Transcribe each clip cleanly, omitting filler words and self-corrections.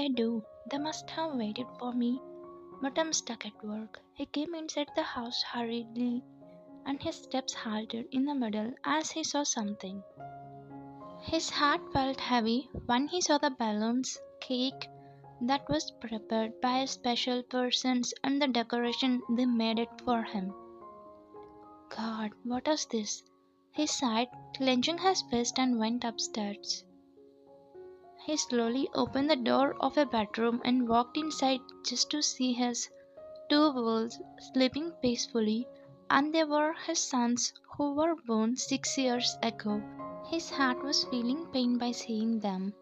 they do? They must have waited for me, but I'm stuck at work. He came inside the house hurriedly, and his steps halted in the middle as he saw something. His heart felt heavy when he saw the balloons, cake that was prepared by special persons, and the decoration they made it for him. God, what is this? He sighed, clenching his fist, and went upstairs. He slowly opened the door of a bedroom and walked inside just to see his two wolves sleeping peacefully, and they were his sons who were born 6 years ago. His heart was feeling pain by seeing them.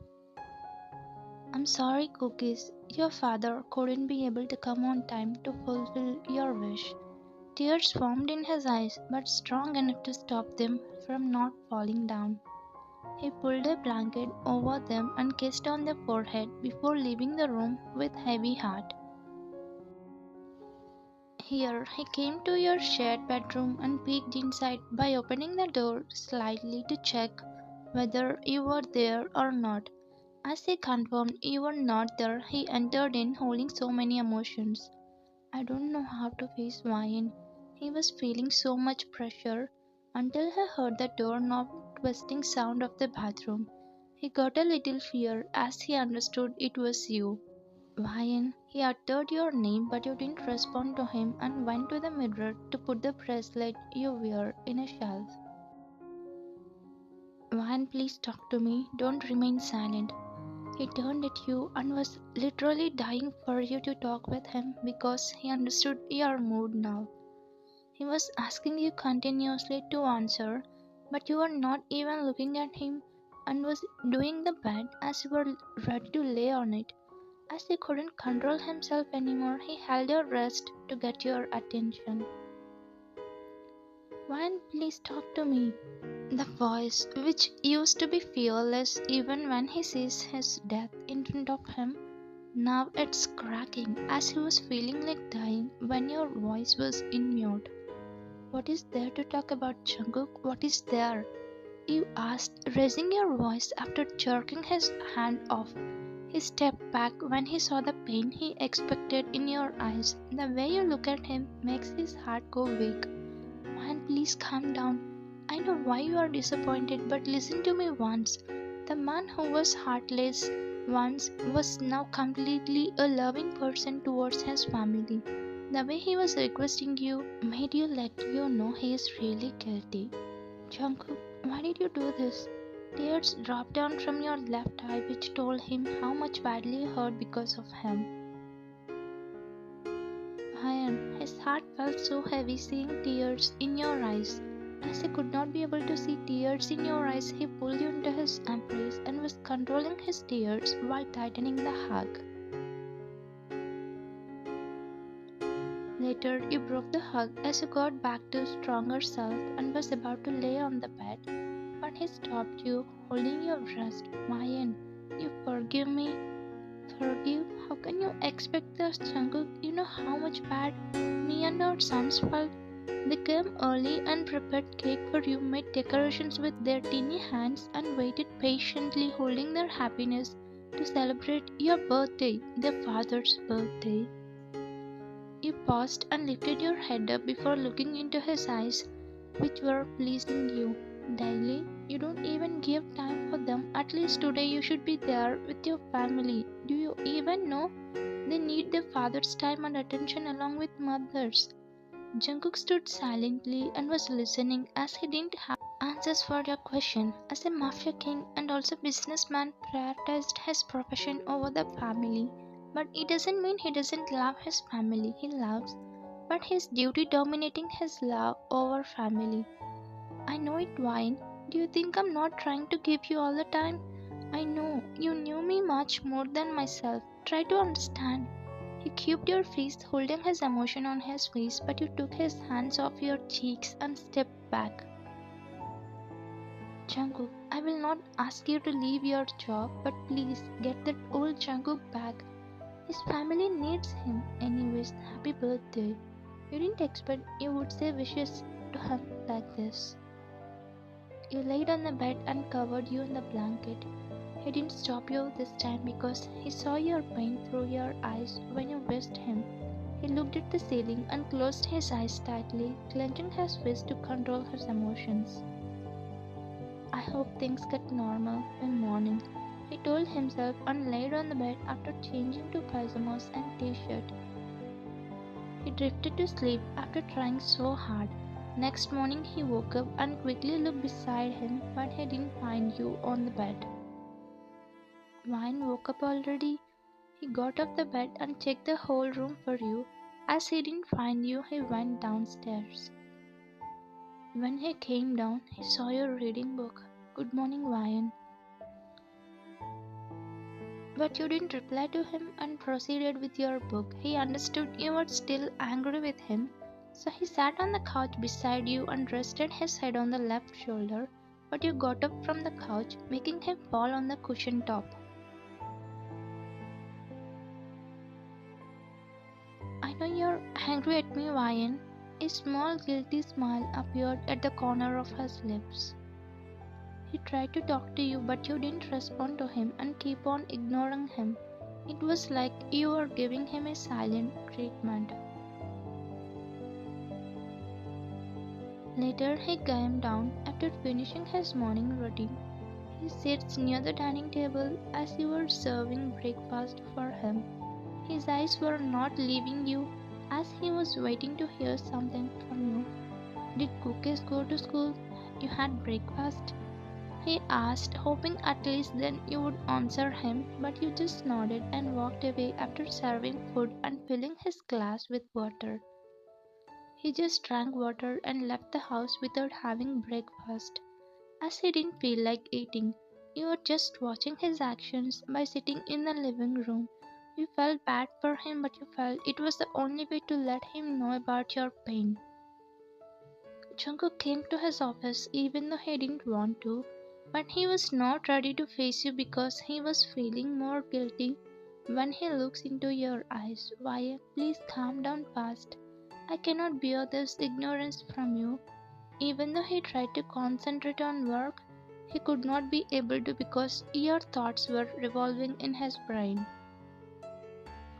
I'm sorry, Cookies. Your father couldn't be able to come on time to fulfill your wish. Tears formed in his eyes, but strong enough to stop them from not falling down. He pulled a blanket over them and kissed on their forehead before leaving the room with heavy heart. Here he came to your shared bedroom and peeked inside by opening the door slightly to check whether you were there or not. As he confirmed you were not there, he entered in holding so many emotions. I don't know how to face Ryan. He was feeling so much pressure until he heard the doorknob twisting sound of the bathroom. He got a little fear as he understood it was you. Ryan, he uttered your name but you didn't respond to him and went to the mirror to put the bracelet you wear in a shelf. Ryan, please talk to me. Don't remain silent. He turned at you and was literally dying for you to talk with him because he understood your mood now. He was asking you continuously to answer, but you were not even looking at him and was doing the bed as you were ready to lay on it. As he couldn't control himself anymore, he held your wrist to get your attention. Ryan, please talk to me. The voice, which used to be fearless even when he sees his death in front of him, now it's cracking as he was feeling like dying when your voice was in mute. What is there to talk about, Jungkook? What is there? You asked, raising your voice after jerking his hand off. He stepped back when he saw the pain he expected in your eyes. The way you look at him makes his heart go weak. Man, please calm down. I know why you are disappointed, but listen to me once. The man who was heartless once was now completely a loving person towards his family. The way he was requesting you made you let you know he is really guilty. Jungkook, why did you do this? Tears dropped down from your left eye, which told him how much badly you hurt because of him. Ryan, his heart felt so heavy seeing tears in your eyes. As he could not be able to see tears in your eyes, he pulled you into his embrace and was controlling his tears while tightening the hug. Later, you broke the hug as you got back to stronger self and was about to lay on the bed, but he stopped you, holding your wrist. Ryan, you forgive me? Forgive? How can you expect this, Jungkook? You know how much bad me and our sons felt. They came early and prepared cake for you, made decorations with their teeny hands, and waited patiently, holding their happiness to celebrate your birthday, their father's birthday. You paused and lifted your head up before looking into his eyes, which were pleasing you. Daily, you don't even give time for them. At least today you should be there with your family. Do you even know? They need their father's time and attention along with mothers. Jungkook stood silently and was listening as he didn't have answers for your question. As a mafia king and also businessman prioritized his profession over the family. But it doesn't mean he doesn't love his family. He loves, but his duty dominating his love over family. I know it, Wine. Do you think I'm not trying to give you all the time? I know you knew me much more than myself. Try to understand. He cubed your face, holding his emotion on his face, but you took his hands off your cheeks and stepped back. Jungkook, I will not ask you to leave your job, but please get that old Jungkook back. His family needs him. Anyways, happy birthday. You didn't expect you would say wishes to him like this. You laid on the bed and covered you in the blanket. He didn't stop you this time because he saw your pain through your eyes when you wished him. He looked at the ceiling and closed his eyes tightly, clenching his fist to control his emotions. I hope things get normal by morning, he told himself and laid on the bed after changing to pajamas and t-shirt. He drifted to sleep after trying so hard. Next morning he woke up and quickly looked beside him, but he didn't find you on the bed. Wine woke up already. He got off the bed and checked the whole room for you. As he didn't find you, he went downstairs. When he came down, he saw your reading book. Good morning, Wine. But you didn't reply to him and proceeded with your book. He understood you were still angry with him, so he sat on the couch beside you and rested his head on the left shoulder, but you got up from the couch, making him fall on the cushion top. I know you're angry at me, Ryan. A small guilty smile appeared at the corner of his lips. He tried to talk to you, but you didn't respond to him and keep on ignoring him. It was like you were giving him a silent treatment. Later, he came down after finishing his morning routine. He sits near the dining table as you were serving breakfast for him. His eyes were not leaving you as he was waiting to hear something from you. Did cookies go to school? You had breakfast? He asked, hoping at least then you would answer him, but you just nodded and walked away after serving food and filling his glass with water. He just drank water and left the house without having breakfast, as he didn't feel like eating. You were just watching his actions by sitting in the living room. You felt bad for him, but you felt it was the only way to let him know about your pain. Jungkook came to his office even though he didn't want to, but he was not ready to face you because he was feeling more guilty when he looks into your eyes. Why, please calm down fast. I cannot bear this ignorance from you. Even though he tried to concentrate on work, he could not be able to because your thoughts were revolving in his brain.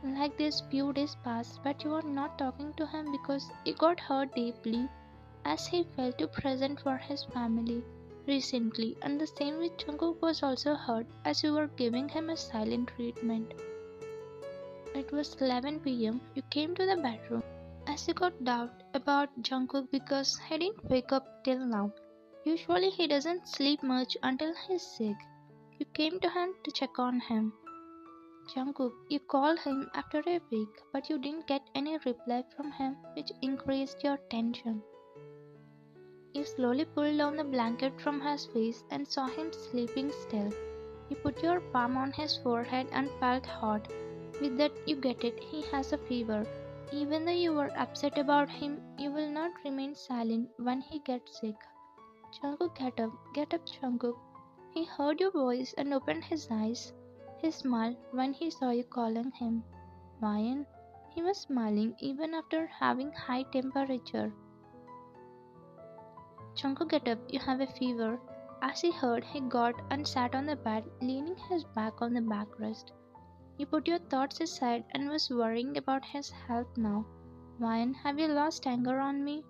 Like this, few days passed, but you are not talking to him because he got hurt deeply as he felt too present for his family recently, and the same with Jungkook was also hurt as you were giving him a silent treatment. It was 11 p.m. You came to the bedroom as you got doubt about Jungkook because he didn't wake up till now. Usually he doesn't sleep much until he's sick. You came to him to check on him. Jungkook, you called him after a week, but you didn't get any reply from him, which increased your tension. You slowly pulled down the blanket from his face and saw him sleeping still. You put your palm on his forehead and felt hot. With that, you get it, he has a fever. Even though you were upset about him, you will not remain silent when he gets sick. Jungkook, get up, Jungkook. He heard your voice and opened his eyes. He smiled when he saw you calling him. Ryan, he was smiling even after having high temperature. Jungkook, get up, you have a fever. As he heard, he got and sat on the bed, leaning his back on the backrest. He put your thoughts aside and was worrying about his health now. Ryan, have you lost anger on me?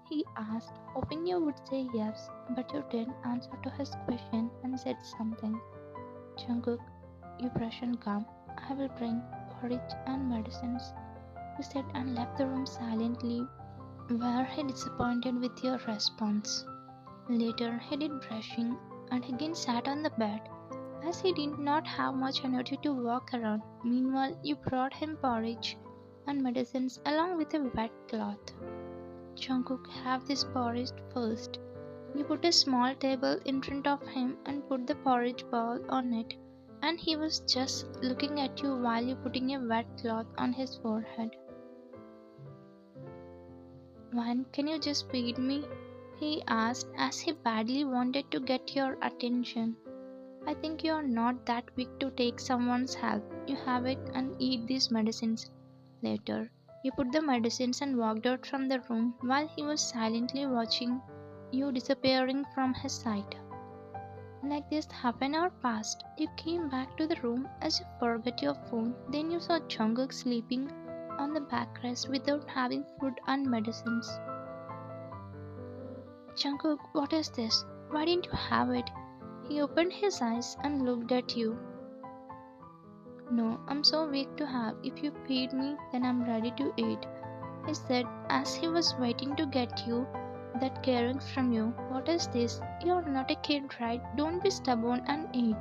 He asked, hoping you would say yes, but you didn't answer to his question and said something. Jungkook, you brush and come. I will bring porridge and medicines. You said and left the room silently. Were he disappointed with your response? Later, he did brushing and again sat on the bed, as he did not have much energy to walk around. Meanwhile, you brought him porridge and medicines along with a wet cloth. Jungkook, have this porridge first. You put a small table in front of him and put the porridge bowl on it, and he was just looking at you while you putting a wet cloth on his forehead. One, can you just feed me? He asked as he badly wanted to get your attention. I think you are not that weak to take someone's help. You have it and eat these medicines. Later, you put the medicines and walked out from the room while he was silently watching you disappearing from his sight. Like this, half an hour passed. You came back to the room as you forgot your phone. Then you saw Jungkook sleeping on the backrest without having food and medicines. Jungkook, what is this? Why didn't you have it? He opened his eyes and looked at you. No, I'm so weak to have. If you feed me, then I'm ready to eat, he said as he was waiting to get you that caring from you. What is this? You're not a kid, right? Don't be stubborn and eat,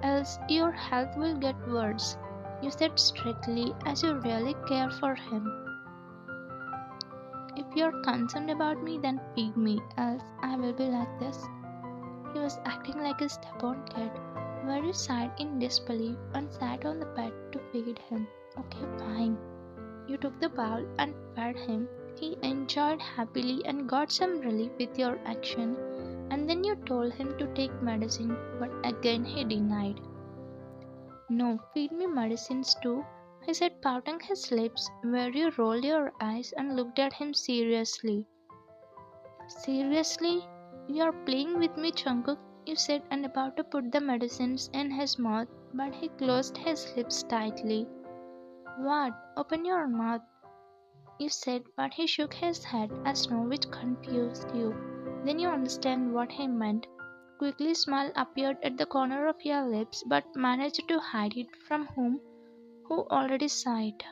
else your health will get worse, you said strictly as you really care for him. If you're concerned about me, then feed me, else I will be like this. He was acting like a stubborn kid. Mary sighed in disbelief and sat on the bed to feed him. Okay, fine. You took the bowl and fed him. He enjoyed happily and got some relief with your action. And then you told him to take medicine, but again he denied. No, feed me medicines too, he said, pouting his lips, where you rolled your eyes and looked at him seriously. Seriously? You are playing with me, Jungkook, you said, and about to put the medicines in his mouth, but he closed his lips tightly. What? Open your mouth, you said, but he shook his head as no, which confused you. Then you understand what he meant. Quickly smile appeared at the corner of your lips, but managed to hide it from who already saw it.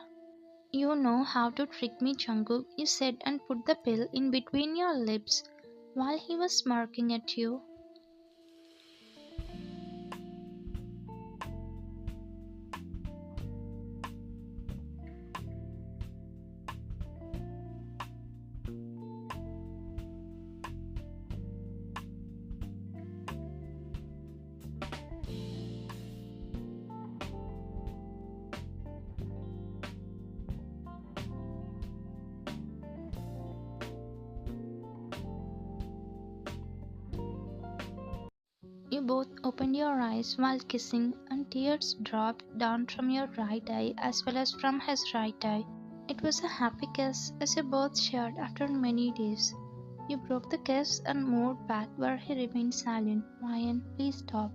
You know how to trick me, Jungkook, you said, and put the pill in between your lips while he was smirking at you. You both opened your eyes while kissing, and tears dropped down from your right eye as well as from his right eye. It was a happy kiss as you both shared after many days. You broke the kiss and moved back where he remained silent. Ryan, please stop.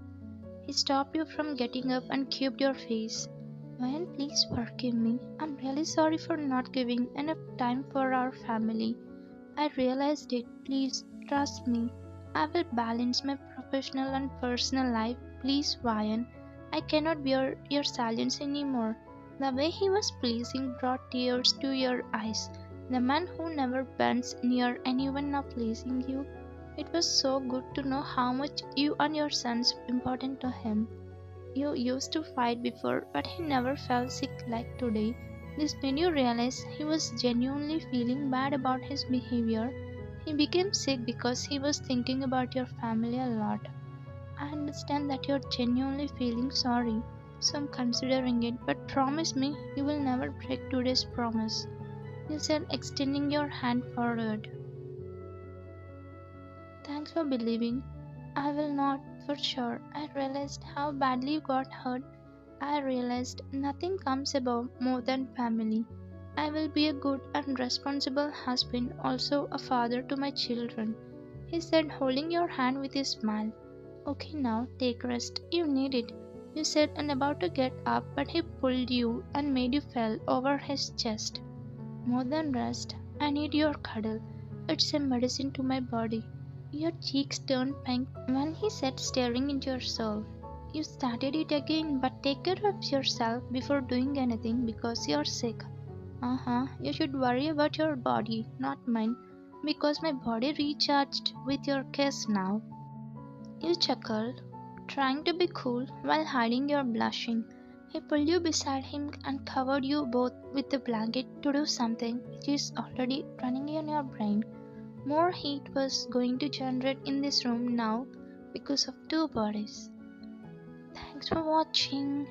He stopped you from getting up and cubed your face. Ryan, please forgive me. I'm really sorry for not giving enough time for our family. I realized it. Please trust me. I will balance my professional and personal life. Please, Ryan. I cannot bear your silence anymore. The way he was pleasing brought tears to your eyes. The man who never bends near anyone now pleasing you. It was so good to know how much you and your sons important to him. You used to fight before, but he never felt sick like today. This made you realize he was genuinely feeling bad about his behavior. He became sick because he was thinking about your family a lot. I understand that you're genuinely feeling sorry, so I'm considering it, but promise me you will never break today's promise, you said, extending your hand forward. Thanks for believing. I will not, for sure. I realized how badly you got hurt. I realized nothing comes above more than family. I will be a good and responsible husband, also a father to my children, he said, holding your hand with a smile. Okay, now take rest. You need it, you said, and about to get up, but he pulled you and made you fall over his chest. More than rest, I need your cuddle. It's a medicine to my body. Your cheeks turned pink when he said, staring into your soul. You started it again, but take care of yourself before doing anything because you're sick. You should worry about your body, not mine, because my body recharged with your kiss now. You chuckled, trying to be cool while hiding your blushing. He pulled you beside him and covered you both with a blanket to do something which is already running in your brain. More heat was going to generate in this room now because of two bodies. Thanks for watching.